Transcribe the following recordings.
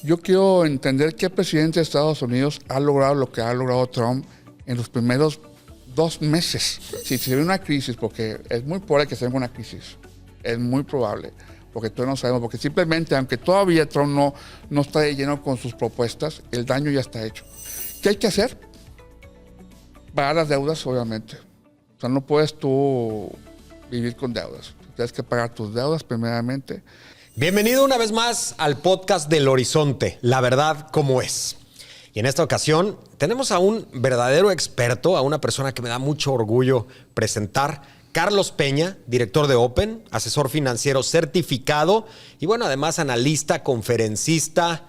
Yo quiero entender que el presidente de Estados Unidos ha logrado lo que ha logrado Trump en los primeros 2 meses. Si se ve una crisis, porque es muy probable que se venga una crisis, es muy probable, porque todavía no sabemos, porque simplemente, aunque todavía Trump no está de lleno con sus propuestas, el daño ya está hecho. ¿Qué hay que hacer? Pagar las deudas, obviamente. O sea, no puedes tú vivir con deudas. Tienes que pagar tus deudas primeramente. Bienvenido una vez más al podcast del Horizonte, la verdad como es. Y en esta ocasión tenemos a un verdadero experto, a una persona que me da mucho orgullo presentar, Carlos Peña, director de Open, asesor financiero certificado y bueno, además analista, conferencista.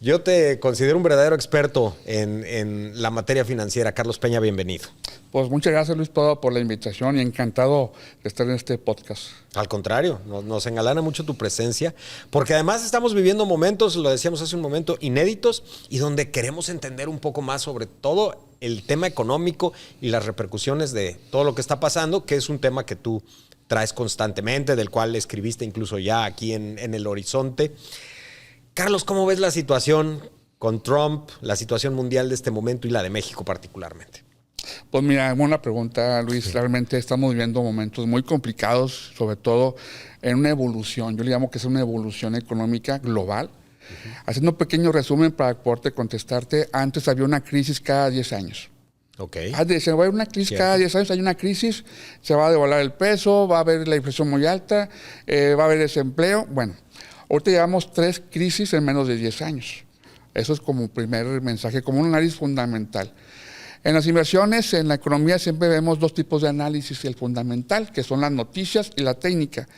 Yo te considero un verdadero experto en la materia financiera. Carlos Peña, bienvenido. Pues muchas gracias, Luis, por la invitación y encantado de estar en este podcast. Al contrario, nos engalana mucho tu presencia, porque además estamos viviendo momentos, lo decíamos hace un momento, inéditos y donde queremos entender un poco más sobre todo el tema económico y las repercusiones de todo lo que está pasando, que es un tema que tú traes constantemente, del cual escribiste incluso ya aquí en el Horizonte. Carlos, ¿cómo ves la situación con Trump, la situación mundial de este momento y la de México particularmente? Pues mira, buena pregunta, Luis. Sí. Realmente estamos viviendo momentos muy complicados, sobre todo en una evolución. Yo le llamo que es una evolución económica global. Haciendo un pequeño resumen para poderte contestarte, antes había una crisis cada 10 años. Okay. Se va a haber una crisis cada 10 años, hay una crisis, se va a devaluar el peso, va a haber la inflación muy alta, va a haber desempleo. Bueno, ahorita llevamos 3 crisis en menos de 10 años. Eso es como primer mensaje, como un análisis fundamental. En las inversiones, en la economía, siempre vemos 2 tipos de análisis, el fundamental, que son las noticias, y la técnica.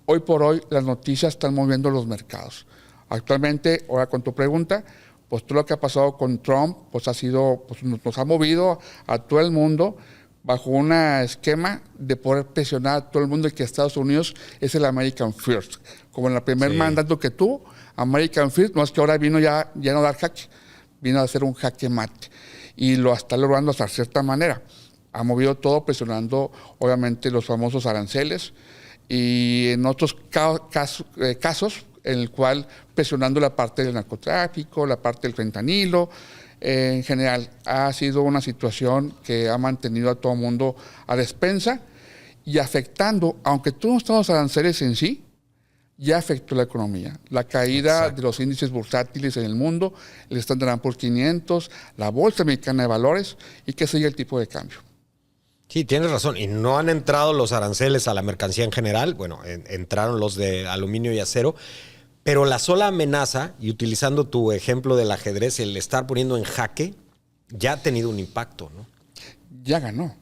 Hoy por hoy, las noticias están moviendo los mercados. Actualmente, ahora con tu pregunta, pues todo lo que ha pasado con Trump, pues ha sido, pues nos ha movido a todo el mundo bajo un esquema de poder presionar a todo el mundo y que Estados Unidos es el American First. Como en el primer mandato que tuvo, American First, no es que ahora vino ya no a dar jaque, vino a hacer un jaque mate. Y lo está logrando hasta cierta manera. Ha movido todo presionando, obviamente, los famosos aranceles y en otros casos en el cual presionando la parte del narcotráfico, la parte del fentanilo. En general, ha sido una situación que ha mantenido a todo el mundo a despensa y afectando, aunque todos no están los aranceles en sí, ya afectó la economía. La caída de los índices bursátiles en el mundo, el Standard & Poor's 500, la Bolsa Mexicana de Valores y que sigue el tipo de cambio. Sí, tienes razón. Y no han entrado los aranceles a la mercancía en general. Bueno, entraron los de aluminio y acero. Pero la sola amenaza, y utilizando tu ejemplo del ajedrez, el estar poniendo en jaque, ya ha tenido un impacto, ¿no? Ya ganó.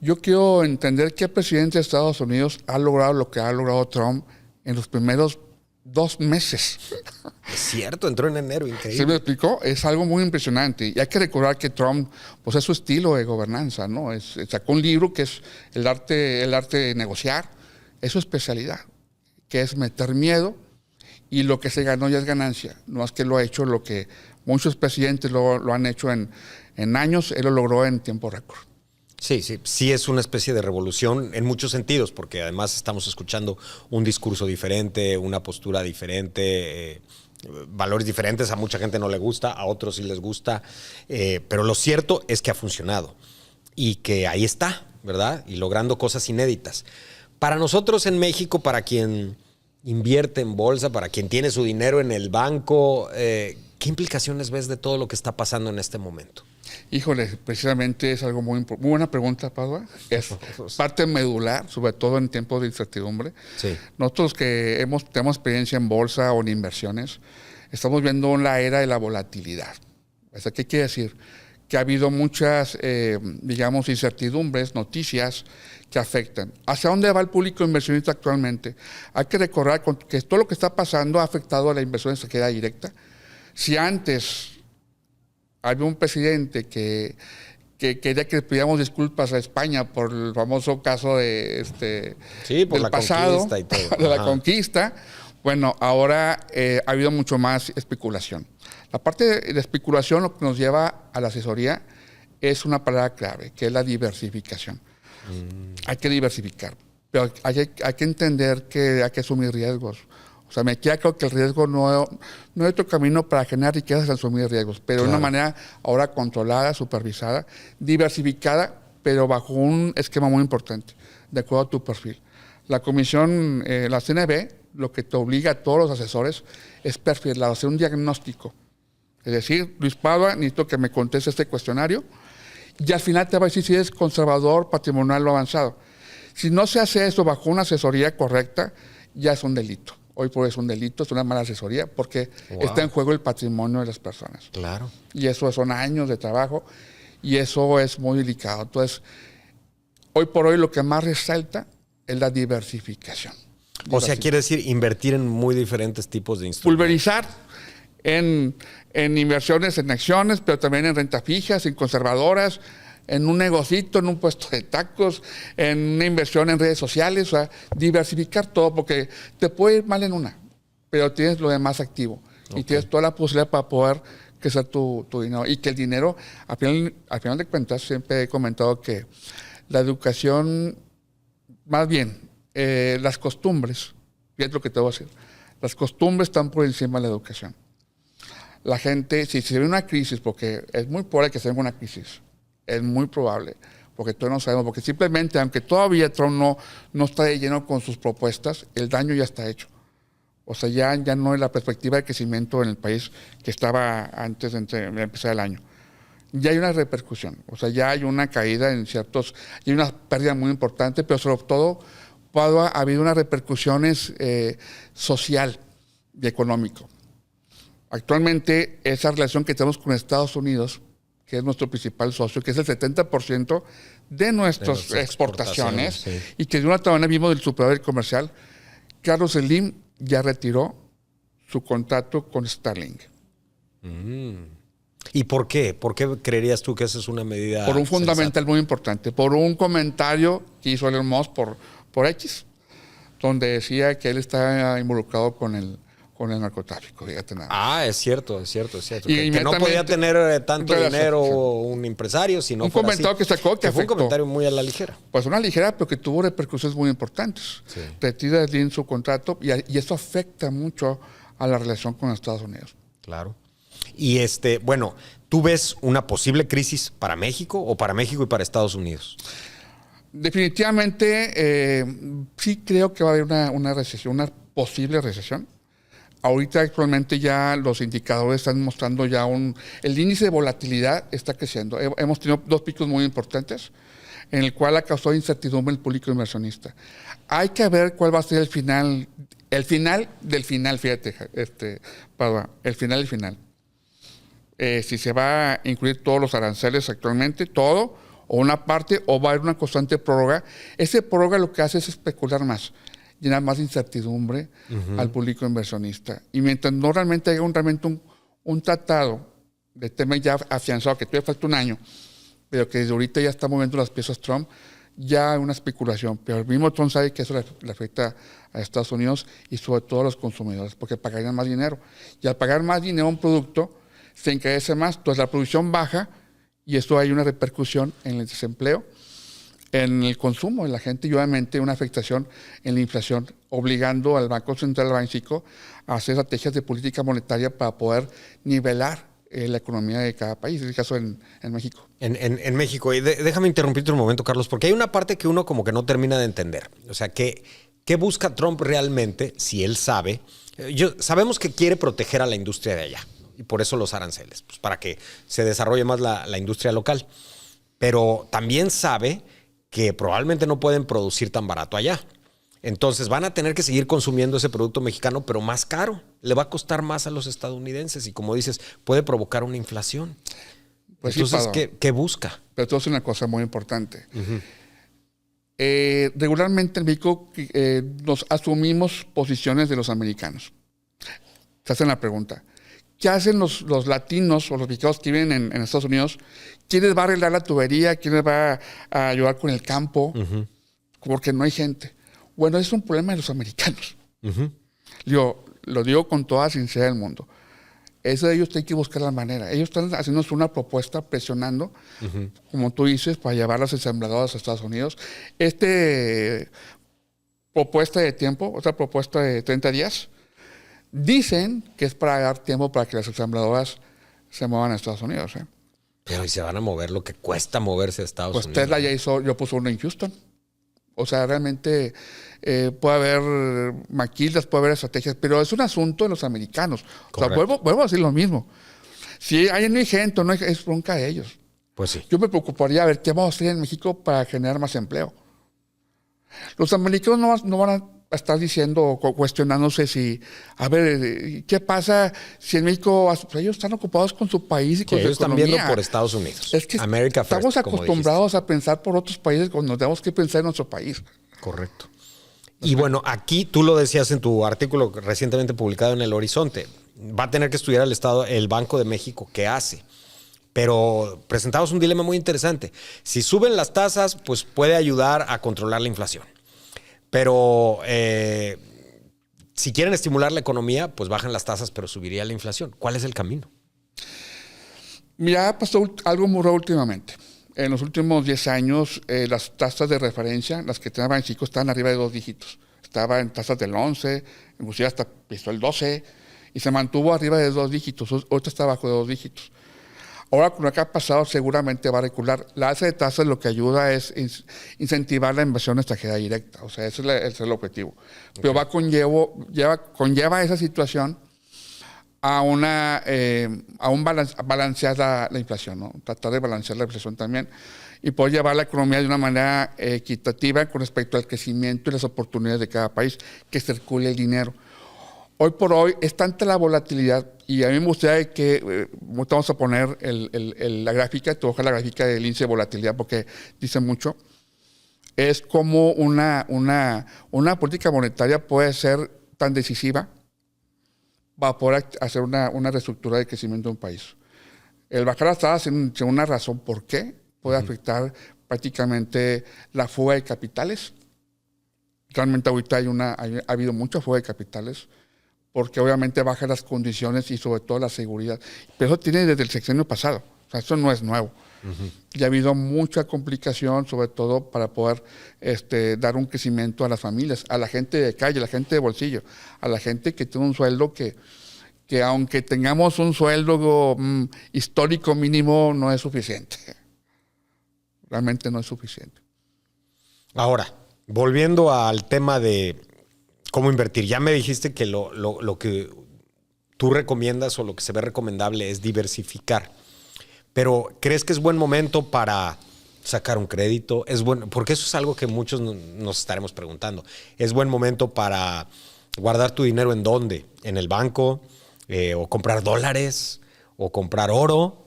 Yo quiero entender que el presidente de Estados Unidos ha logrado lo que ha logrado Trump en los primeros 2 meses. Es cierto, entró en enero, increíble. ¿Sí me explicó? Es algo muy impresionante. Y hay que recordar que Trump, pues es su estilo de gobernanza, ¿no? Sacó un libro que es el arte de negociar. Es su especialidad, que es meter miedo y lo que se ganó ya es ganancia. No es que lo ha hecho lo que muchos presidentes lo han hecho en años, él lo logró en tiempo récord. Sí es una especie de revolución en muchos sentidos, porque además estamos escuchando un discurso diferente, una postura diferente, valores diferentes. A mucha gente no le gusta, a otros sí les gusta, pero lo cierto es que ha funcionado y que ahí está, ¿verdad? Y logrando cosas inéditas. Para nosotros en México, para quien invierte en bolsa, para quien tiene su dinero en el banco, ¿qué implicaciones ves de todo lo que está pasando en este momento? Híjole, precisamente es algo muy buena pregunta, Padua. Es parte medular, sobre todo en tiempos de incertidumbre. Sí. Nosotros que tenemos experiencia en bolsa o en inversiones, estamos viendo la era de la volatilidad. O sea, ¿qué quiere decir? Que ha habido muchas, incertidumbres, noticias que afectan. ¿Hacia dónde va el público inversionista actualmente? Hay que recordar que todo lo que está pasando ha afectado a la inversión extranjera directa. Si antes había un presidente que quería que le pidiéramos disculpas a España por el famoso caso de por la pasado, conquista y todo. De la conquista. Bueno, ahora ha habido mucho más especulación. La parte de especulación, lo que nos lleva a la asesoría, es una palabra clave, que es la diversificación. Hay que diversificar, pero hay que entender que hay que asumir riesgos. O sea, me queda claro que el riesgo no hay otro camino para generar riquezas sin asumir riesgos, pero de una manera ahora controlada, supervisada, diversificada, pero bajo un esquema muy importante, de acuerdo a tu perfil. La comisión, la CNB, lo que te obliga a todos los asesores es perfilar, hacer un diagnóstico. Es decir, Luis Padua, necesito que me conteste este cuestionario y al final te va a decir si eres conservador, patrimonial o avanzado. Si no se hace eso bajo una asesoría correcta, ya es un delito. Hoy por hoy es un delito, es una mala asesoría porque está en juego el patrimonio de las personas. Claro. Y eso son años de trabajo y eso es muy delicado. Entonces, hoy por hoy lo que más resalta es la diversificación. O sea, quiere decir invertir en muy diferentes tipos de instrumentos. Pulverizar en inversiones en acciones, pero también en renta fijas, en conservadoras, en un negocito, en un puesto de tacos, en una inversión en redes sociales, o sea, diversificar todo, porque te puede ir mal en una, pero tienes lo demás activo y tienes toda la posibilidad para poder crecer tu dinero. Y que el dinero, al final de cuentas, siempre he comentado que la educación, más bien, las costumbres, y es lo que te voy a decir, las costumbres están por encima de la educación. La gente, si se ve una crisis, porque es muy probable que se venga una crisis, es muy probable, porque todavía no sabemos, porque simplemente, aunque todavía Trump no está de lleno con sus propuestas, el daño ya está hecho. O sea, ya no es la perspectiva de crecimiento en el país que estaba antes de empezar el año. Ya hay una repercusión, o sea, ya hay una caída en hay una pérdida muy importante, pero sobre todo ha habido unas repercusiones social y económico. Actualmente, esa relación que tenemos con Estados Unidos, que es nuestro principal socio, que es el 70% de nuestras exportaciones, sí. Y que de una otra manera vimos del superávit comercial, Carlos Slim ya retiró su contrato con Starlink. ¿Y por qué? ¿Por qué creerías tú que esa es una medida por un fundamental sensata? Muy importante, por un comentario que hizo Elon Musk por X, donde decía que él está involucrado con el narcotráfico, fíjate nada. Es cierto. Y que no podía tener tanto dinero un empresario, sino un comentario así. Que sacó que fue un comentario muy a la ligera. Pues una ligera, pero que tuvo repercusiones muy importantes. Sí. Retira Slim su contrato y eso afecta mucho a la relación con Estados Unidos. Claro. Y bueno, ¿tú ves una posible crisis para México o para México y para Estados Unidos? Definitivamente, sí creo que va a haber una recesión, una posible recesión. Ahorita actualmente ya los indicadores están mostrando ya el índice de volatilidad está creciendo. Hemos tenido 2 picos muy importantes en el cual ha causado incertidumbre el público inversionista. Hay que ver cuál va a ser el final del final, fíjate, el final del final. Si se va a incluir todos los aranceles actualmente, todo, o una parte, o va a haber una constante prórroga. Ese prórroga lo que hace es especular más, llenar más incertidumbre al público inversionista. Y mientras no realmente haya un tratado de tema ya afianzado, que todavía falta un año, pero que desde ahorita ya está moviendo las piezas Trump, ya hay una especulación. Pero el mismo Trump sabe que eso le afecta a Estados Unidos y sobre todo a los consumidores, porque pagarían más dinero. Y al pagar más dinero a un producto, se encarece más, entonces la producción baja y esto hay una repercusión en el desempleo, en el consumo de la gente y obviamente una afectación en la inflación, obligando al Banco Central de México a hacer estrategias de política monetaria para poder nivelar la economía de cada país, en el caso en México. En México, y déjame interrumpirte un momento, Carlos, porque hay una parte que uno como que no termina de entender. O sea, ¿qué busca Trump realmente si él sabe? Sabemos que quiere proteger a la industria de allá. Y por eso los aranceles, pues para que se desarrolle más la industria local. Pero también sabe que probablemente no pueden producir tan barato allá. Entonces van a tener que seguir consumiendo ese producto mexicano, pero más caro. Le va a costar más a los estadounidenses y, como dices, puede provocar una inflación. Pues entonces, sí, ¿qué busca? Pero esto es una cosa muy importante. Regularmente en México nos asumimos posiciones de los americanos. Se hacen la pregunta. ¿Qué hacen los latinos o los mexicanos que viven en Estados Unidos? ¿Quién les va a arreglar la tubería? ¿Quién les va a ayudar con el campo? Porque no hay gente. Bueno, es un problema de los americanos. Lo digo con toda sinceridad del mundo. Eso de ellos tienen que buscar la manera. Ellos están haciéndose una propuesta, presionando, como tú dices, para llevar las ensambladoras a Estados Unidos. Propuesta de tiempo, otra propuesta de 30 días, Dicen que es para dar tiempo para que las ensambladoras se muevan a Estados Unidos. Pero y se van a mover lo que cuesta moverse a Estados Pues Unidos. Tesla ya puso uno en Houston. O sea, realmente puede haber maquilas, puede haber estrategias, pero es un asunto de los americanos. O sea, vuelvo a decir lo mismo. Si hay no hay gente, no hay, es bronca de ellos. Pues sí. Yo me preocuparía a ver qué vamos a hacer en México para generar más empleo. Los americanos no van a estar diciendo o cuestionándose si, a ver, ¿qué pasa si en México ellos están ocupados con su país y con su ellos economía? Están viendo por Estados Unidos. Es que America First, estamos acostumbrados a pensar por otros países cuando tenemos que pensar en nuestro país. Correcto. Y bueno, aquí tú lo decías en tu artículo recientemente publicado en El Horizonte. Va a tener que estudiar el Banco de México qué hace. Pero presentamos un dilema muy interesante. Si suben las tasas, pues puede ayudar a controlar la inflación. Pero si quieren estimular la economía, pues bajan las tasas, pero subiría la inflación. ¿Cuál es el camino? Mira, ha pasado algo muy raro últimamente. En los últimos 10 años, las tasas de referencia, las que tenían Banxico, estaban arriba de 2 dígitos. Estaba en tasas del 11, inclusive hasta pisó el 12, y se mantuvo arriba de 2 dígitos. Ahorita está abajo de 2 dígitos. Ahora, con lo que ha pasado, seguramente va a recular. La alza de tasas lo que ayuda es incentivar la inversión extranjera directa. O sea, ese es el objetivo. Okay. Pero conlleva esa situación a balancear la inflación, ¿no? Tratar de balancear la inflación también y poder llevar la economía de una manera equitativa con respecto al crecimiento y las oportunidades de cada país, que circule el dinero. Hoy por hoy es tanta la volatilidad, y a mí me gustaría que vamos a poner la gráfica, te voy a dejar la gráfica del índice de volatilidad porque dice mucho. Es como una política monetaria puede ser tan decisiva para poder hacer una reestructura de crecimiento de un país. El bajar las tasas sin una razón por qué puede afectar prácticamente la fuga de capitales. Realmente ahorita ha habido mucha fuga de capitales, porque obviamente baja las condiciones y sobre todo la seguridad. Pero eso tiene desde el sexenio pasado, o sea, eso no es nuevo. Y ha habido mucha complicación, sobre todo para poder dar un crecimiento a las familias, a la gente de calle, a la gente de bolsillo, a la gente que tiene un sueldo que aunque tengamos un sueldo histórico mínimo, no es suficiente. Realmente no es suficiente. Ahora, volviendo al tema de cómo invertir. Ya me dijiste que lo que tú recomiendas o lo que se ve recomendable es diversificar. Pero ¿crees que es buen momento para sacar un crédito? ¿Es bueno? Porque eso es algo que muchos nos estaremos preguntando. ¿Es buen momento para guardar tu dinero en dónde? ¿En el banco? ¿O comprar dólares? ¿O comprar oro?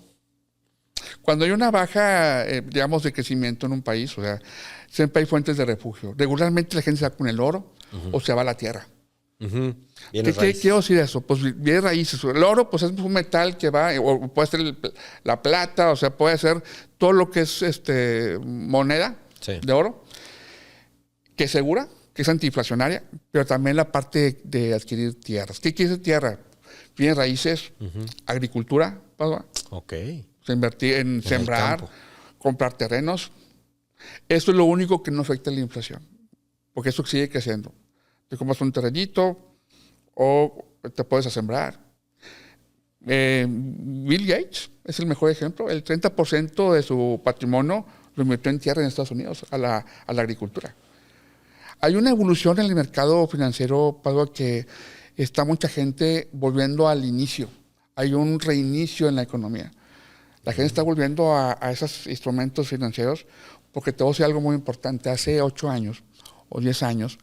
Cuando hay una baja, digamos, de crecimiento en un país, o sea, siempre hay fuentes de refugio. Regularmente la gente se va con el oro o se va a la tierra. ¿Qué quiero decir eso? Pues bienes raíces. El oro pues es un metal que va, o puede ser la plata, o sea, puede ser todo lo que es moneda de oro, que es segura, que es antiinflacionaria, pero también la parte de adquirir tierras. ¿Qué quiere decir tierra? Bienes raíces, agricultura, ¿verdad? Ok. O sea, invertir en sembrar, comprar terrenos. Eso es lo único que no afecta a la inflación, porque eso sigue creciendo. Te compras un terrenito o te puedes a sembrar. Bill Gates es el mejor ejemplo. El 30% de su patrimonio lo invirtió en tierra en Estados Unidos, a la agricultura. Hay una evolución en el mercado financiero, Pablo, que está mucha gente volviendo al inicio. Hay un reinicio en la economía. La gente está volviendo a esos instrumentos financieros porque te voy a decir algo muy importante. Hace 8 años o 10 años,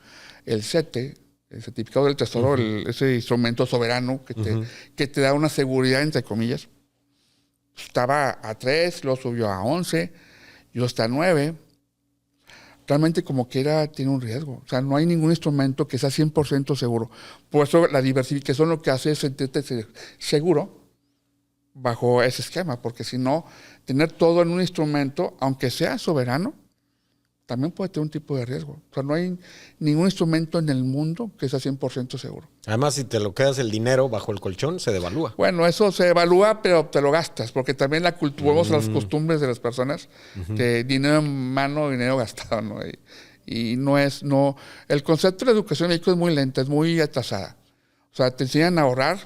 el CETE, el certificado del tesoro, ese instrumento soberano que te da una seguridad, entre comillas, estaba a 3, luego subió a 11, y está a 9. Realmente como quiera tiene un riesgo. O sea, no hay ningún instrumento que sea 100% seguro. Por eso la diversificación lo que hace es sentirte seguro bajo ese esquema, porque si no, tener todo en un instrumento, aunque sea soberano, también puede tener un tipo de riesgo. O sea, no hay ningún instrumento en el mundo que sea 100% seguro. Además, si te lo quedas el dinero bajo el colchón, se devalúa. Bueno, eso se evalúa, pero te lo gastas, porque también volvemos a las costumbres de las personas, de dinero en mano, dinero gastado, ¿no? Y el concepto de la educación en México es muy lenta, es muy atrasada. O sea, te enseñan a ahorrar,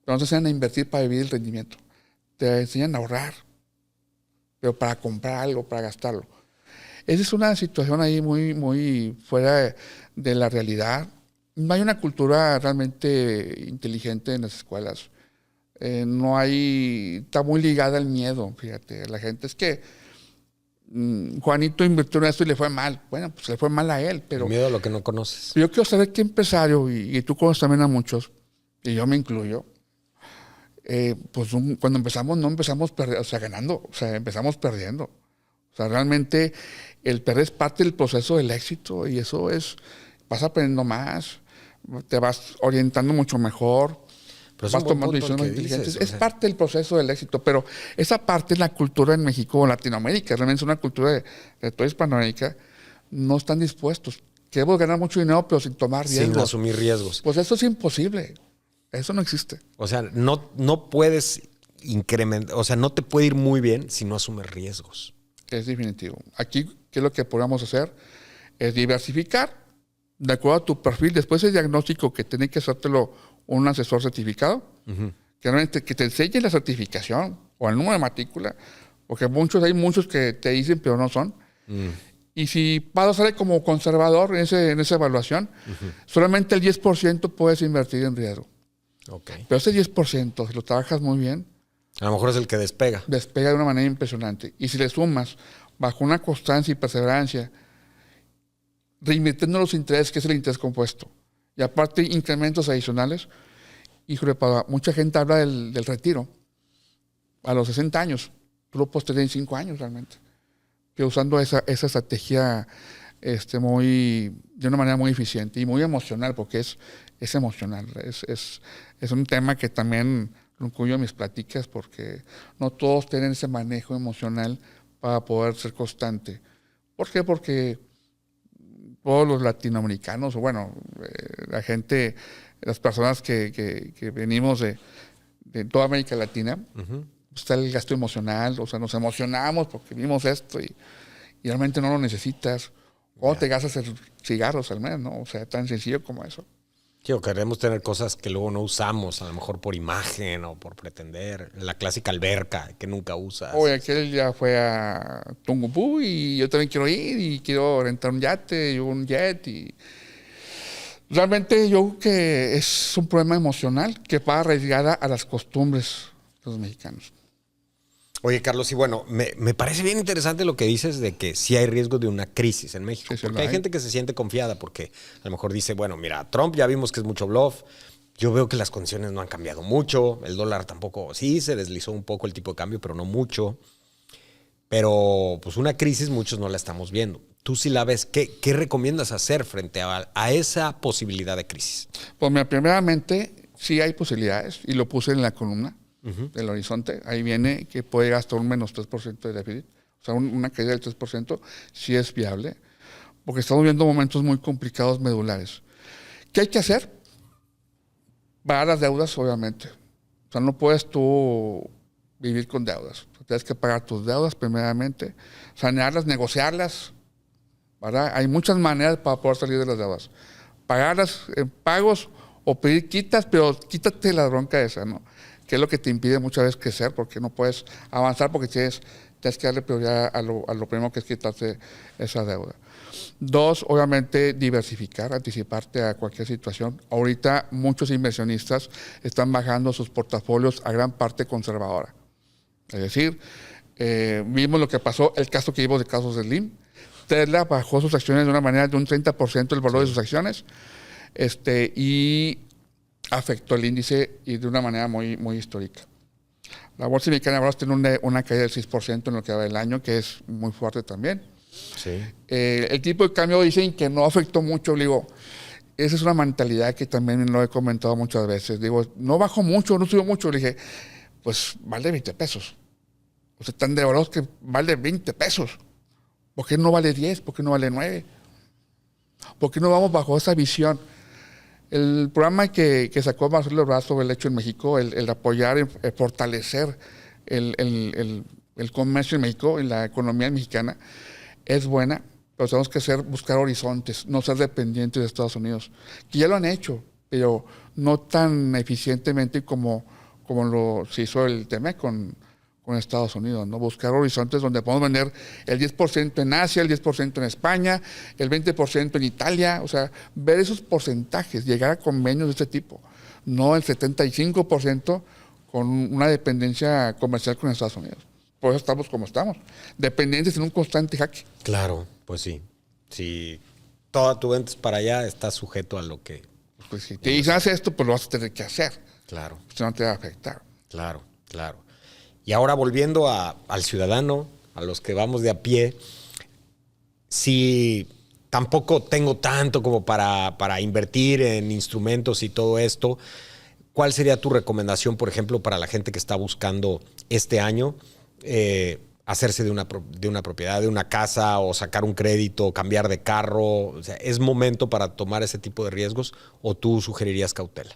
pero no te enseñan a invertir para vivir el rendimiento. Te enseñan a ahorrar, pero para comprar algo, para gastarlo. Esa es una situación ahí muy, muy fuera de la realidad. No hay una cultura realmente inteligente en las escuelas. No hay, está muy ligada al miedo, fíjate. La gente es que Juanito invirtió en esto y le fue mal. Bueno, pues le fue mal a él, pero... Miedo a lo que no conoces. Yo quiero saber qué empresario, y tú conoces también a muchos, y yo me incluyo, pues cuando empezamos no empezamos ganando, o sea, empezamos perdiendo. O sea, realmente el perder es parte del proceso del éxito y eso es, vas aprendiendo más, te vas orientando mucho mejor, Pero vas tomando decisiones inteligentes. Es parte del proceso del éxito, pero esa parte es la cultura en México o Latinoamérica, realmente es una cultura de toda Hispanoamérica, no están dispuestos. Queremos ganar mucho dinero, pero sin tomar riesgos. Sin asumir riesgos. Pues eso es imposible. Eso no existe. O sea, no puedes incrementar, o sea, no te puede ir muy bien si no asumes riesgos. Es definitivo. Aquí, ¿qué es lo que podemos hacer? Es diversificar de acuerdo a tu perfil. Después el diagnóstico que tiene que hacértelo un asesor certificado, que te enseñe la certificación o el número de matrícula, porque hay muchos que te dicen, pero no son. Y si vas a salir como conservador en esa evaluación, solamente el 10% puedes invertir en riesgo. Okay. Pero ese 10%, si lo trabajas muy bien, a lo mejor es el que despega. Despega de una manera impresionante. Y si le sumas, bajo una constancia y perseverancia, reinvirtiendo los intereses, que es el interés compuesto, y aparte incrementos adicionales, híjole, para mucha gente habla del retiro a los 60 años. Tú lo puedes tener en 5 años realmente. Que usando esa estrategia de una manera muy eficiente y muy emocional, porque es emocional. Es un tema que también lo incluyo en mis pláticas, porque no todos tienen ese manejo emocional para poder ser constante. ¿Por qué? Porque todos los latinoamericanos, la gente, las personas que venimos de toda América Latina, está el gasto emocional, o sea, nos emocionamos porque vimos esto y realmente no lo necesitas. O te gastas en cigarros al mes, ¿no? O sea, tan sencillo como eso. Queremos tener cosas que luego no usamos, a lo mejor por imagen o por pretender. La clásica alberca que nunca usas. Oye, aquel ya fue a Tungupú y yo también quiero ir y quiero rentar un yate y un jet. Y realmente yo creo que es un problema emocional que va arraigada a las costumbres de los mexicanos. Oye, Carlos, y bueno, me parece bien interesante lo que dices de que sí hay riesgo de una crisis en México. Sí, porque hay gente que se siente confiada porque a lo mejor dice, bueno, mira, Trump ya vimos que es mucho bluff. Yo veo que las condiciones no han cambiado mucho. El dólar tampoco, sí, se deslizó un poco el tipo de cambio, pero no mucho. Pero pues una crisis muchos no la estamos viendo. Tú sí la ves. ¿Qué recomiendas hacer frente a esa posibilidad de crisis? Pues mira, primeramente sí hay posibilidades y lo puse en la columna. Del horizonte, ahí viene que puede llegar hasta un menos 3% de déficit, o sea, una caída del 3% sí es viable, porque estamos viendo momentos muy complicados medulares. ¿Qué hay que hacer? Pagar las deudas, obviamente. O sea, no puedes tú vivir con deudas. Tienes que pagar tus deudas primeramente, sanearlas, negociarlas, ¿verdad? Hay muchas maneras para poder salir de las deudas. Pagarlas en pagos o pedir quitas, pero quítate la bronca esa, ¿no? Que es lo que te impide muchas veces crecer, porque no puedes avanzar porque tienes que darle prioridad a lo primero que es quitarse esa deuda. 2, obviamente, diversificar, anticiparte a cualquier situación. Ahorita muchos inversionistas están bajando sus portafolios a gran parte conservadora. Es decir, vimos lo que pasó, el caso que vimos de casos de Slim. Tesla bajó sus acciones de una manera de un 30% el valor de sus acciones, y afectó el índice y de una manera muy, muy histórica. La bolsa mexicana ahora tiene una caída del 6% en lo que va del año, que es muy fuerte también. Sí. El tipo de cambio dicen que no afectó mucho. Digo, esa es una mentalidad que también lo he comentado muchas veces. Digo, no bajó mucho, no subió mucho. Le dije, pues vale 20 pesos. O sea, tan devaluados que vale 20 pesos. ¿Por qué no vale 10? ¿Por qué no vale 9? ¿Por qué no vamos bajo esa visión? El programa que sacó Marcelo Ebrard sobre el hecho en México, el apoyar, el fortalecer el comercio en México, en la economía mexicana, es buena, pero tenemos que buscar horizontes, no ser dependientes de Estados Unidos, que ya lo han hecho. pero no tan eficientemente como se hizo el TEMEC con Estados Unidos, ¿no? Buscar horizontes donde podemos vender el 10% en Asia, el 10% en España, el 20% en Italia, o sea, ver esos porcentajes, llegar a convenios de este tipo, no el 75% con una dependencia comercial con Estados Unidos. Por eso estamos como estamos, dependientes en un constante jaque. Claro, pues sí. Si toda tu venta es para allá, estás sujeto a lo que... Pues si te dicen haz esto, pues lo vas a tener que hacer. Claro. Si no te va a afectar. Claro, claro. Y ahora volviendo al ciudadano, a los que vamos de a pie, si tampoco tengo tanto como para invertir en instrumentos y todo esto, ¿cuál sería tu recomendación, por ejemplo, para la gente que está buscando este año hacerse de una propiedad, de una casa o sacar un crédito, cambiar de carro? O sea, ¿es momento para tomar ese tipo de riesgos o tú sugerirías cautela?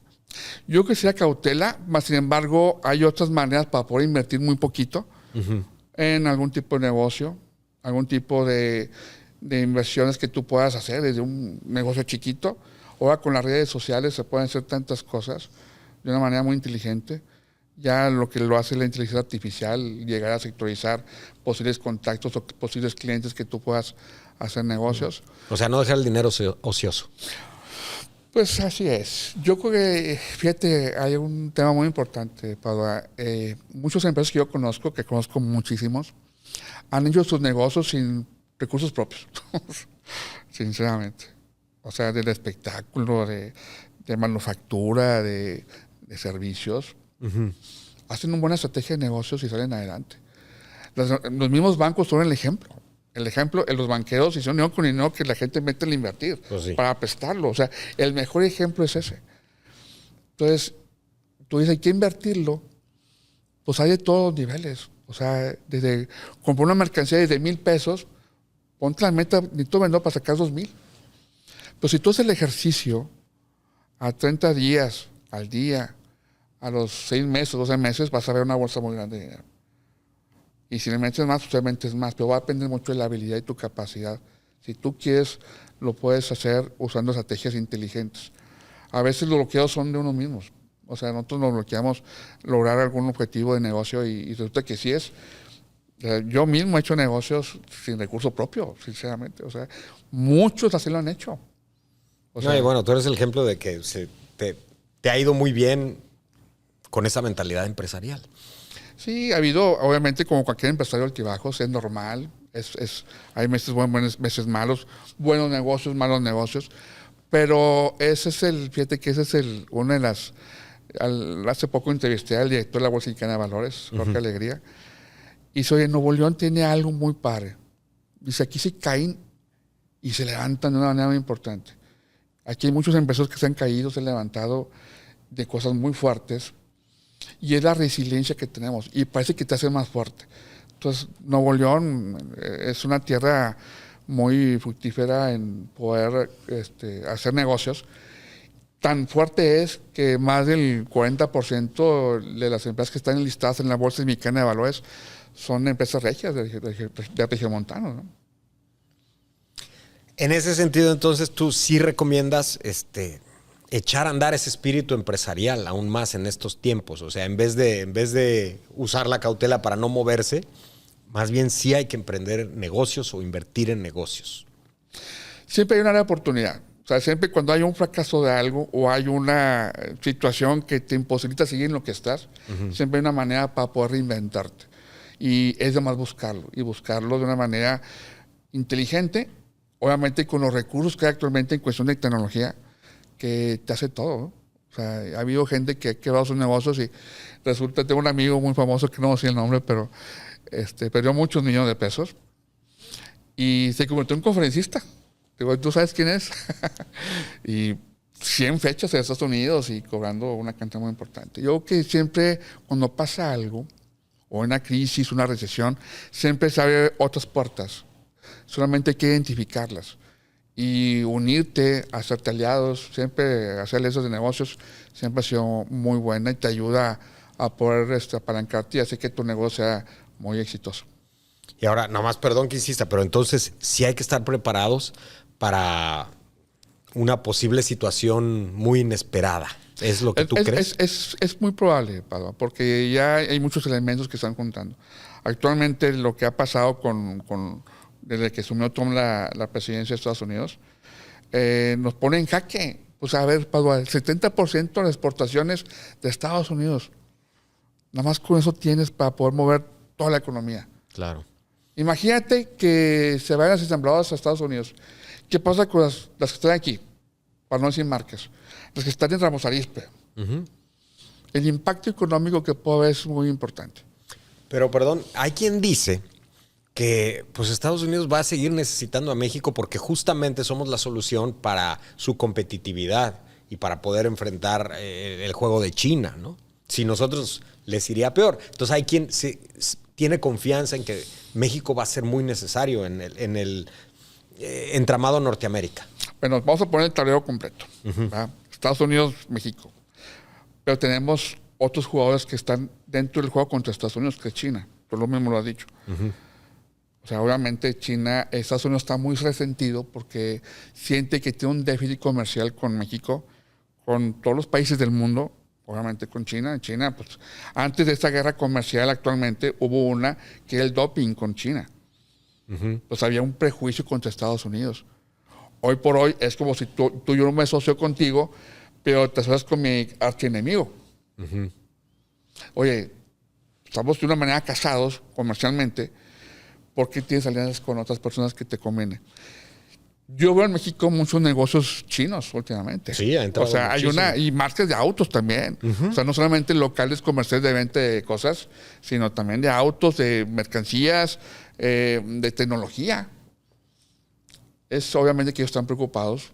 Yo quisiera cautela, más sin embargo hay otras maneras para poder invertir muy poquito en algún tipo de negocio, algún tipo de inversiones que tú puedas hacer desde un negocio chiquito. Ahora con las redes sociales se pueden hacer tantas cosas de una manera muy inteligente. Ya lo que lo hace la inteligencia artificial, llegar a sectorizar posibles contactos o posibles clientes que tú puedas hacer negocios. O sea, no dejar el dinero ocioso. Pues así es. Yo creo que, fíjate, hay un tema muy importante, Padua. Muchos empresarios que yo conozco muchísimos, han hecho sus negocios sin recursos propios, sinceramente. O sea, del espectáculo, de manufactura, de servicios. Hacen una buena estrategia de negocios y salen adelante. Los mismos bancos son el ejemplo. El ejemplo, los banqueros hicieron dinero con dinero que la gente mete al invertir para prestarlo. O sea, el mejor ejemplo es ese. Entonces, tú dices, hay que invertirlo. Pues hay de todos los niveles. O sea, desde comprar una mercancía desde $1,000, ponte la meta, necesito vender para sacar 2,000. Pero si tú haces el ejercicio a 30 días, al día, a los 6 meses, 12 meses, vas a ver una bolsa muy grande de dinero. Y si le metes más, pues metes más, pero va a depender mucho de la habilidad y tu capacidad. Si tú quieres, lo puedes hacer usando estrategias inteligentes. A veces los bloqueos son de uno mismos. O sea, nosotros nos bloqueamos lograr algún objetivo de negocio y resulta que sí es. Yo mismo he hecho negocios sin recurso propio, sinceramente. O sea, muchos así lo han hecho. O sea, no, y bueno, tú eres el ejemplo de que te ha ido muy bien con esa mentalidad empresarial. Sí, ha habido, obviamente, como cualquier empresario, altibajos, es normal. Hay meses buenos, meses malos, buenos negocios, malos negocios. Pero fíjate que ese es una de las. Hace poco entrevisté al director de la Bolsa Mexicana de Valores, Jorge Alegría, y dice, oye, Nuevo León tiene algo muy padre. Dice, aquí se caen y se levantan de una manera muy importante. Aquí hay muchos empresarios que se han caído, se han levantado de cosas muy fuertes. Y es la resiliencia que tenemos. Y parece que te hace más fuerte. Entonces, Nuevo León es una tierra muy fructífera en poder hacer negocios. Tan fuerte es que más del 40% de las empresas que están listadas en la Bolsa Mexicana de Valores son empresas regias de regiomontanos, ¿no? En ese sentido, entonces, tú sí recomiendas echar a andar ese espíritu empresarial aún más en estos tiempos. O sea, en vez de usar la cautela para no moverse, más bien sí hay que emprender negocios o invertir en negocios. Siempre hay una área de oportunidad. O sea, siempre cuando hay un fracaso de algo o hay una situación que te imposibilita seguir en lo que estás, siempre hay una manera para poder reinventarte. Y es de más buscarlo. Y buscarlo de una manera inteligente, obviamente con los recursos que hay actualmente en cuestión de tecnología, que te hace todo, ¿no? O sea, ha habido gente que ha quebrado sus negocios y resulta, tengo un amigo muy famoso que no sé el nombre, pero perdió muchos millones de pesos y se convirtió en conferencista. Digo, ¿tú sabes quién es? Y 100 fechas en Estados Unidos y cobrando una cantidad muy importante. Yo creo que siempre cuando pasa algo, o una crisis, una recesión, siempre se abren otras puertas. Solamente hay que identificarlas. Y unirte, hacerte aliados, siempre hacer esos de negocios, siempre ha sido muy buena y te ayuda a poder apalancarte y hacer que tu negocio sea muy exitoso. Y ahora, nomás perdón que insista, pero entonces sí hay que estar preparados para una posible situación muy inesperada. ¿Es lo que tú crees? Es muy probable, Padua, porque ya hay muchos elementos que están juntando. Actualmente lo que ha pasado desde que asumió Trump la presidencia de Estados Unidos, nos pone en jaque. Pues a ver, Padua, el 70% de las exportaciones de Estados Unidos. Nada más con eso tienes para poder mover toda la economía. Claro. Imagínate que se vayan las ensambladoras a Estados Unidos. ¿Qué pasa con las que están aquí? Para no decir marcas. Las que están en Ramos Arizpe. El impacto económico que puede haber es muy importante. Pero, perdón, hay quien dice que pues Estados Unidos va a seguir necesitando a México porque justamente somos la solución para su competitividad y para poder enfrentar el juego de China, ¿no? Si nosotros les iría peor. Entonces hay quien tiene confianza en que México va a ser muy necesario en el entramado Norteamérica. Bueno, vamos a poner el tablero completo. Estados Unidos, México. Pero tenemos otros jugadores que están dentro del juego contra Estados Unidos, que es China. Tú lo mismo lo has dicho. O sea, obviamente Estados Unidos está muy resentido porque siente que tiene un déficit comercial con México, con todos los países del mundo, obviamente con China. China, pues, antes de esta guerra comercial actualmente hubo una que era el doping con China. Pues había un prejuicio contra Estados Unidos. Hoy por hoy es como si tú yo no me asocio contigo, pero te asocias con mi archienemigo. Oye, estamos de una manera casados comercialmente, ¿por qué tienes alianzas con otras personas que te conviene? Yo veo en México muchos negocios chinos últimamente. Sí, ha entrado. O sea, muchísimo. y marcas de autos también. O sea, no solamente locales comerciales de venta de cosas, sino también de autos, de mercancías, de tecnología. Es obviamente que ellos están preocupados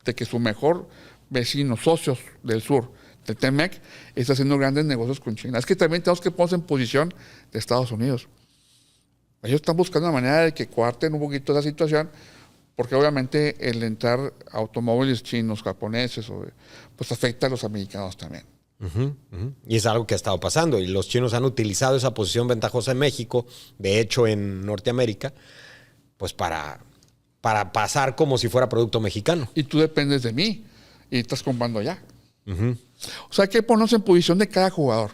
de que su mejor vecino, socios del sur, del TEMEC, está haciendo grandes negocios con China. Es que también tenemos que ponernos en posición de Estados Unidos. Ellos están buscando una manera de que coarten un poquito esa situación, porque obviamente el entrar a automóviles chinos, japoneses, pues afecta a los americanos también. Y es algo que ha estado pasando. Y los chinos han utilizado esa posición ventajosa en México, de hecho en Norteamérica, pues para pasar como si fuera producto mexicano. Y tú dependes de mí y estás comprando allá. O sea, hay que ponernos en posición de cada jugador.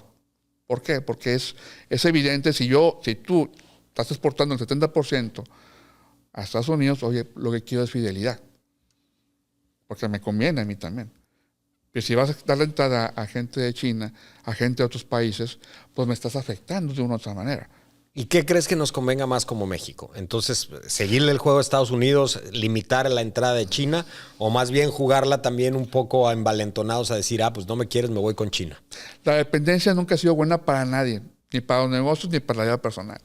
¿Por qué? Porque es evidente, si tú estás exportando el 70% a Estados Unidos, oye, lo que quiero es fidelidad. Porque me conviene a mí también. Pero si vas a darle entrada a gente de China, a gente de otros países, pues me estás afectando de una u otra manera. ¿Y qué crees que nos convenga más como México? Entonces, ¿seguirle el juego a Estados Unidos, limitar la entrada de China, o más bien jugarla también un poco a envalentonados a decir, pues no me quieres, me voy con China? La dependencia nunca ha sido buena para nadie, ni para los negocios, ni para la vida personal.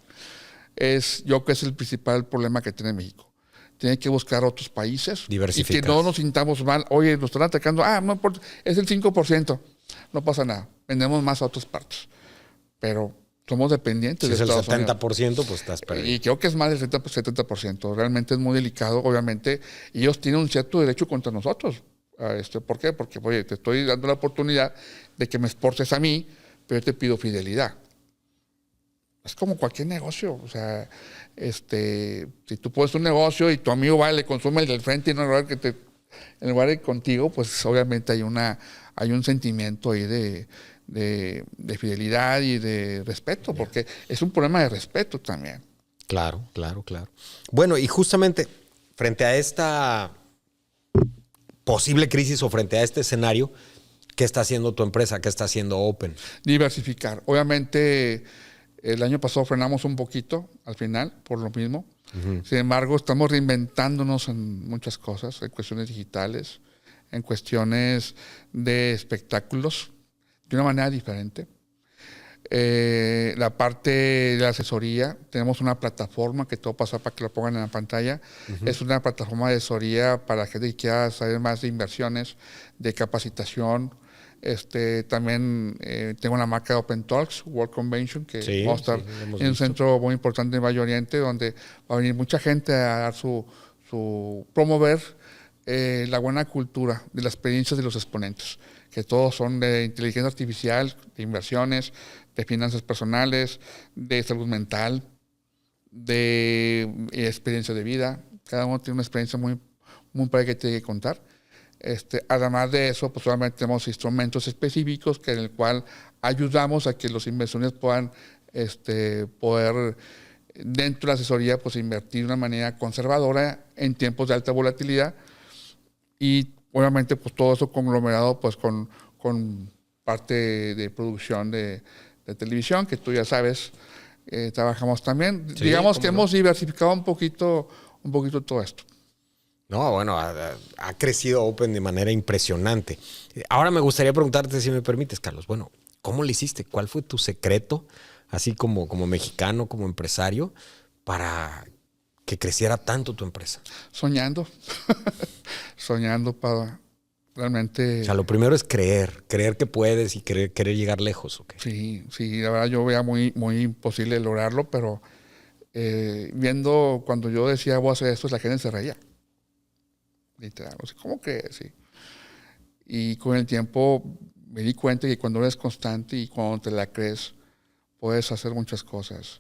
Yo creo que es el principal problema que tiene México. Tiene que buscar otros países y que no nos sintamos mal. Oye, nos están atacando. No importa, es el 5%. No pasa nada. Vendemos más a otras partes. Pero somos dependientes de Estados Unidos. Si es el 70%, pues estás perdido. Y creo que es más del 70%. Realmente es muy delicado. Obviamente, ellos tienen un cierto derecho contra nosotros. ¿Por qué? Porque, oye, te estoy dando la oportunidad de que me exportes a mí, pero yo te pido fidelidad. Es como cualquier negocio. O sea, si tú pones un negocio y tu amigo va y le consume el del frente y no en lugar de contigo, pues obviamente hay un sentimiento ahí de fidelidad y de respeto, porque es un problema de respeto también. Claro. Bueno, y justamente frente a esta posible crisis o frente a este escenario, ¿qué está haciendo tu empresa? ¿Qué está haciendo Open? Diversificar. Obviamente, el año pasado frenamos un poquito al final, por lo mismo. Sin embargo, estamos reinventándonos en muchas cosas, en cuestiones digitales, en cuestiones de espectáculos, de una manera diferente. La parte de la asesoría, tenemos una plataforma que te voy a pasar para que lo pongan en la pantalla. Es una plataforma de asesoría para gente que quiera saber más de inversiones, de capacitación. También tengo una marca de Open Talks, World Convention, que vamos a estar en un centro muy importante en Valle Oriente, donde va a venir mucha gente a dar promover la buena cultura de las experiencias de los exponentes, que todos son de inteligencia artificial, de inversiones, de finanzas personales, de salud mental, de experiencia de vida. Cada uno tiene una experiencia muy, muy padre que tiene que contar. Además de eso, pues solamente tenemos instrumentos específicos en el cual ayudamos a que los inversores puedan poder, dentro de la asesoría, pues invertir de una manera conservadora en tiempos de alta volatilidad y obviamente pues todo eso conglomerado pues con parte de producción de televisión, que tú ya sabes, trabajamos también. Sí, digamos que hemos diversificado un poquito todo esto. No, bueno, ha crecido Open de manera impresionante. Ahora me gustaría preguntarte, si me permites, Carlos, bueno, ¿cómo le hiciste? ¿Cuál fue tu secreto, así como mexicano, como empresario, para que creciera tanto tu empresa? Soñando. Soñando para realmente... O sea, lo primero es creer que puedes y querer llegar lejos. ¿Okay? Sí, la verdad yo veía muy imposible lograrlo, pero viendo cuando yo decía voy a hacer esto, la gente se reía. Literal, o sea, ¿cómo crees? Sí. Y con el tiempo me di cuenta que cuando eres constante y cuando te la crees, puedes hacer muchas cosas.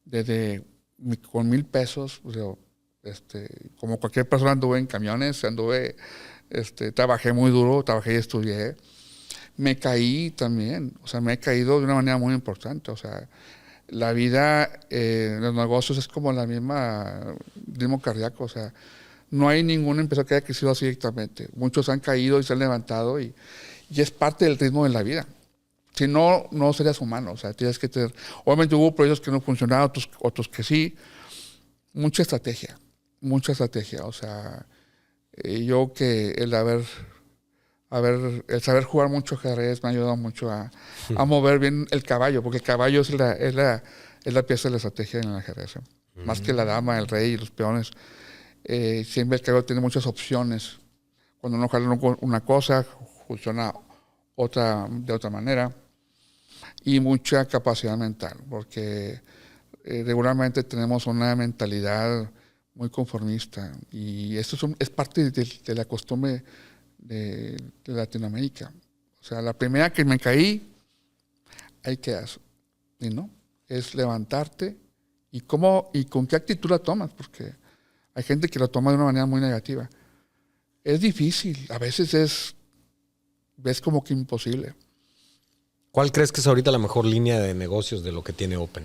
Desde con $1,000, o sea, como cualquier persona anduve en camiones, trabajé muy duro, trabajé y estudié. Me caí también, o sea, me he caído de una manera muy importante. O sea, la vida en los negocios es como la misma ritmo cardíaco, o sea, no hay ningún empresario que haya crecido así directamente. Muchos han caído y se han levantado y es parte del ritmo de la vida. Si no, no serías humano. O sea, tienes que tener... Obviamente hubo proyectos que no funcionaron, otros que sí. Mucha estrategia. O sea, yo que el saber jugar mucho ajedrez me ha ayudado mucho a mover bien el caballo, porque el caballo es la pieza de la estrategia en el ajedrez. Más que la dama, el rey y los peones. Siempre el caballo tiene muchas opciones. Cuando uno jala una cosa, funciona de otra manera. Y mucha capacidad mental, porque regularmente tenemos una mentalidad muy conformista. Y esto es parte de la costumbre de Latinoamérica. O sea, la primera que me caí, ahí quedas. Y no, es levantarte y con qué actitud la tomas, porque hay gente que lo toma de una manera muy negativa. Es difícil, a veces ves como que imposible. ¿Cuál crees que es ahorita la mejor línea de negocios de lo que tiene Open?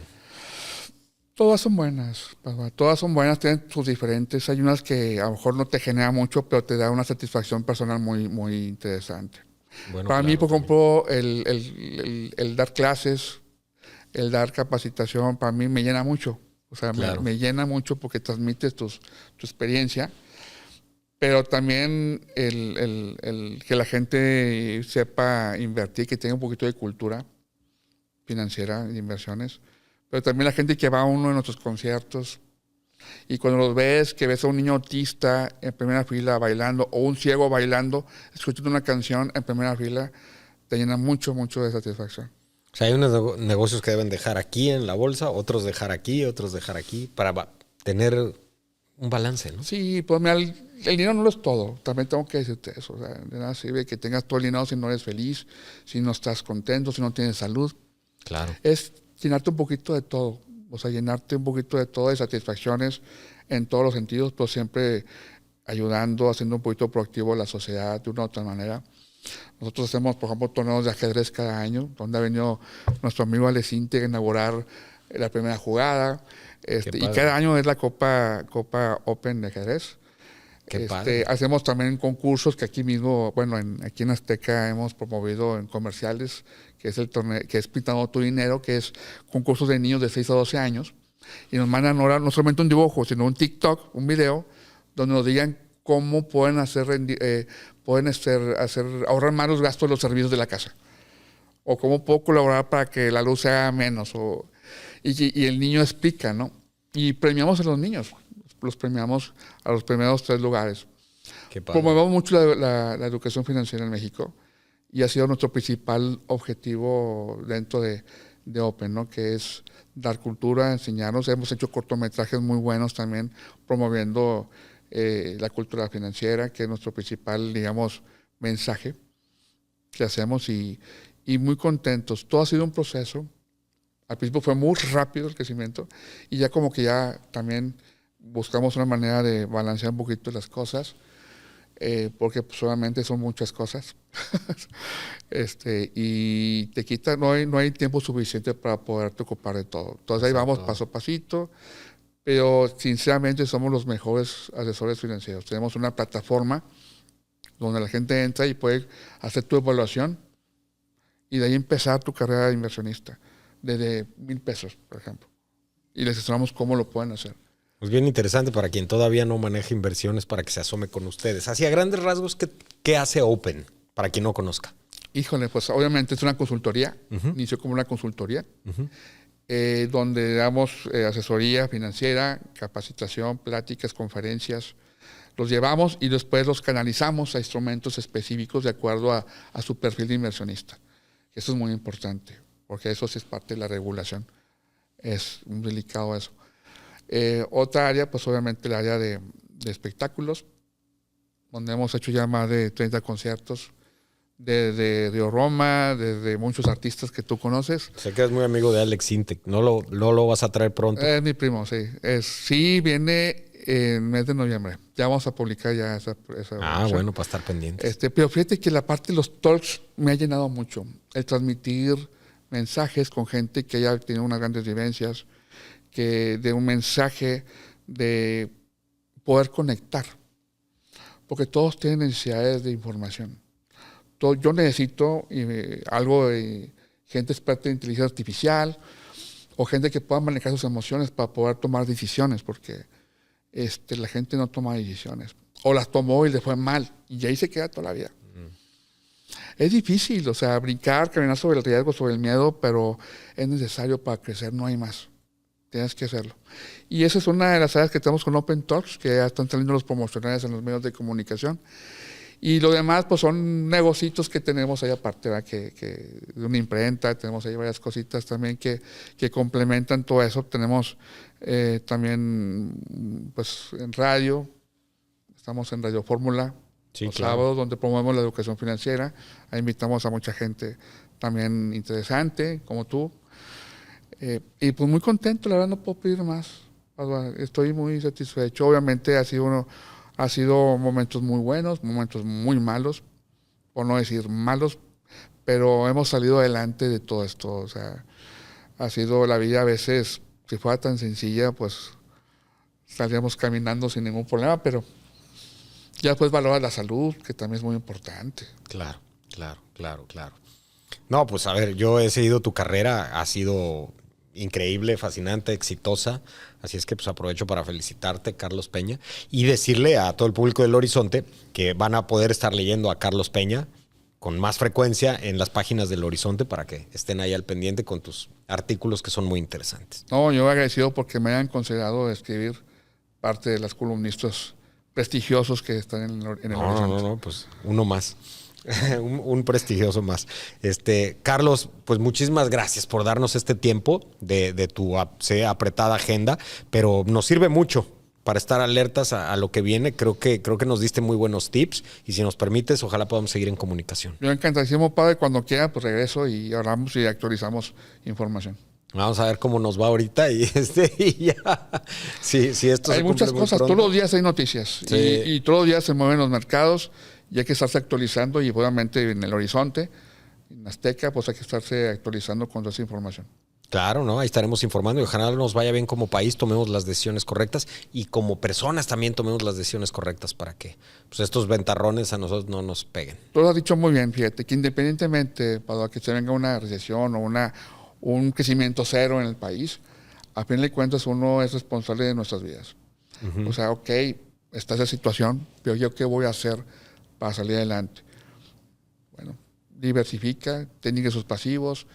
Todas son buenas, papá. Todas son buenas, tienen sus diferentes. Hay unas que a lo mejor no te genera mucho, pero te da una satisfacción personal muy interesante. Bueno, para mí, por ejemplo, el dar clases, el dar capacitación, para mí me llena mucho. O sea, me llena mucho porque transmites tu experiencia, pero también el que la gente sepa invertir, que tenga un poquito de cultura financiera de inversiones, pero también la gente que va a uno de nuestros conciertos y cuando los ves, que ves a un niño autista en primera fila bailando o un ciego bailando, escuchando una canción en primera fila, te llena mucho de satisfacción. O sea, hay unos negocios que deben dejar aquí en la bolsa, otros dejar aquí, para tener un balance, ¿no? Sí, pues mira, el dinero no lo es todo. También tengo que decirte eso. O sea, de nada sirve que tengas todo el dinero si no eres feliz, si no estás contento, si no tienes salud. Claro. Es llenarte un poquito de todo. O sea, llenarte un poquito de todo, de satisfacciones en todos los sentidos, pero siempre ayudando, haciendo un poquito proactivo a la sociedad de una u otra manera. Nosotros hacemos, por ejemplo, torneos de ajedrez cada año, donde ha venido nuestro amigo Alecinte a inaugurar la primera jugada. Y cada año es la Copa Open de ajedrez. Hacemos también concursos que aquí mismo, bueno, aquí en Azteca hemos promovido en comerciales, que es el torneo, que es Pintando tu Dinero, que es concursos de niños de 6 a 12 años. Y nos mandan ahora no solamente un dibujo, sino un TikTok, un video, donde nos digan cómo pueden ahorrar más los gastos de los servicios de la casa. O cómo puedo colaborar para que la luz sea menos. Y el niño explica, ¿no? Y premiamos a los niños. Los premiamos a los primeros 3 lugares. Promovemos mucho la educación financiera en México y ha sido nuestro principal objetivo dentro de Open, ¿no? Que es dar cultura, enseñarnos. Hemos hecho cortometrajes muy buenos también promoviendo la cultura financiera, que es nuestro principal, digamos, mensaje que hacemos y muy contentos. Todo ha sido un proceso. Al principio fue muy rápido el crecimiento y ya como que ya también buscamos una manera de balancear un poquito las cosas porque pues, solamente son muchas cosas. Y te quita, no hay tiempo suficiente para poderte ocupar de todo. Entonces ahí vamos paso a pasito, pero sinceramente somos los mejores asesores financieros. Tenemos una plataforma donde la gente entra y puede hacer tu evaluación y de ahí empezar tu carrera de inversionista, desde $1,000, por ejemplo. Y les asesoramos cómo lo pueden hacer. Pues bien interesante para quien todavía no maneja inversiones, para que se asome con ustedes. Así a grandes rasgos, ¿qué hace Open? Para quien no conozca. Híjole, pues obviamente es una consultoría. Inició como una consultoría, donde damos asesoría financiera, capacitación, pláticas, conferencias. Los llevamos y después los canalizamos a instrumentos específicos de acuerdo a su perfil de inversionista. Eso es muy importante, porque eso sí es parte de la regulación. Es muy delicado eso. Otra área, pues obviamente el área de espectáculos, donde hemos hecho ya más de 30 conciertos, desde Río Roma, desde muchos artistas que tú conoces. Sé que eres muy amigo de Alex Sintek. ¿No lo vas a traer pronto? Es mi primo, sí. Sí, viene en el mes de noviembre. Ya vamos a publicar ya esa bueno, para estar pendientes. Pero fíjate que la parte de los talks me ha llenado mucho. El transmitir mensajes con gente que haya tenido unas grandes vivencias, que de un mensaje de poder conectar. Porque todos tienen necesidades de información. Yo necesito algo de gente experta en inteligencia artificial o gente que pueda manejar sus emociones para poder tomar decisiones, porque la gente no toma decisiones. O las tomó y le fue mal, y ahí se queda toda la vida. Es difícil, o sea, brincar, caminar sobre el riesgo, sobre el miedo, pero es necesario para crecer, no hay más. Tienes que hacerlo. Y esa es una de las áreas que tenemos con Open Talks, que ya están saliendo los promocionales en los medios de comunicación. Y lo demás, pues son negocios que tenemos ahí aparte, ¿verdad? Que de una imprenta, tenemos ahí varias cositas también que complementan todo eso. Tenemos también, pues, en radio, estamos en Radio Fórmula, los sábados, donde promovemos la educación financiera. Ahí invitamos a mucha gente también interesante, como tú. Y pues muy contento, la verdad no puedo pedir más. Estoy muy satisfecho. Obviamente ha sido momentos muy buenos, momentos muy malos, por no decir malos, pero hemos salido adelante de todo esto. O sea, ha sido la vida a veces, si fuera tan sencilla, pues saldríamos caminando sin ningún problema, pero ya después valoras la salud, que también es muy importante. Claro. No, pues a ver, yo he seguido tu carrera, ha sido increíble, fascinante, exitosa. Así es que pues aprovecho para felicitarte, Carlos Peña, y decirle a todo el público del Horizonte que van a poder estar leyendo a Carlos Peña con más frecuencia en las páginas del Horizonte para que estén ahí al pendiente con tus artículos que son muy interesantes. No, yo agradecido porque me hayan considerado escribir parte de las columnistas prestigiosos que están en el Horizonte. No, pues uno más. un prestigioso más. Carlos, pues muchísimas gracias por darnos este tiempo de tu apretada agenda, pero nos sirve mucho para estar alertas a lo que viene. Creo que nos diste muy buenos tips y si nos permites, ojalá podamos seguir en comunicación. Yo encantadísimo, padre. Cuando quiera, pues regreso y hablamos y actualizamos información. Vamos a ver cómo nos va ahorita y ya. Sí, esto hay muchas cosas. Todos los días hay noticias y todos los días se mueven los mercados. Y hay que estarse actualizando y obviamente en el Horizonte, en Azteca, pues hay que estarse actualizando con toda esa información. Claro, ¿no? Ahí estaremos informando y ojalá nos vaya bien como país, tomemos las decisiones correctas y como personas también tomemos las decisiones correctas para que pues, estos ventarrones a nosotros no nos peguen. Tú lo has dicho muy bien, fíjate, que independientemente para que se venga una recesión o un crecimiento cero en el país, a fin de cuentas uno es responsable de nuestras vidas. O sea, ok, está esa situación, pero yo qué voy a hacer para salir adelante. Bueno, diversifica, ten ingresos pasivos,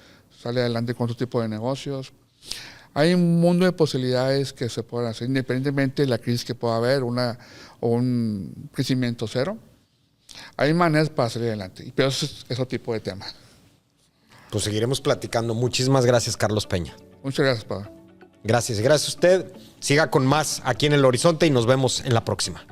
sale adelante con otro tipo de negocios. Hay un mundo de posibilidades que se pueden hacer, independientemente de la crisis que pueda haber o un crecimiento cero. Hay maneras para salir adelante, pero eso es otro tipo de tema. Pues seguiremos platicando. Muchísimas gracias, Carlos Peña. Muchas gracias, padre. Gracias a usted. Siga con más aquí en El Horizonte y nos vemos en la próxima.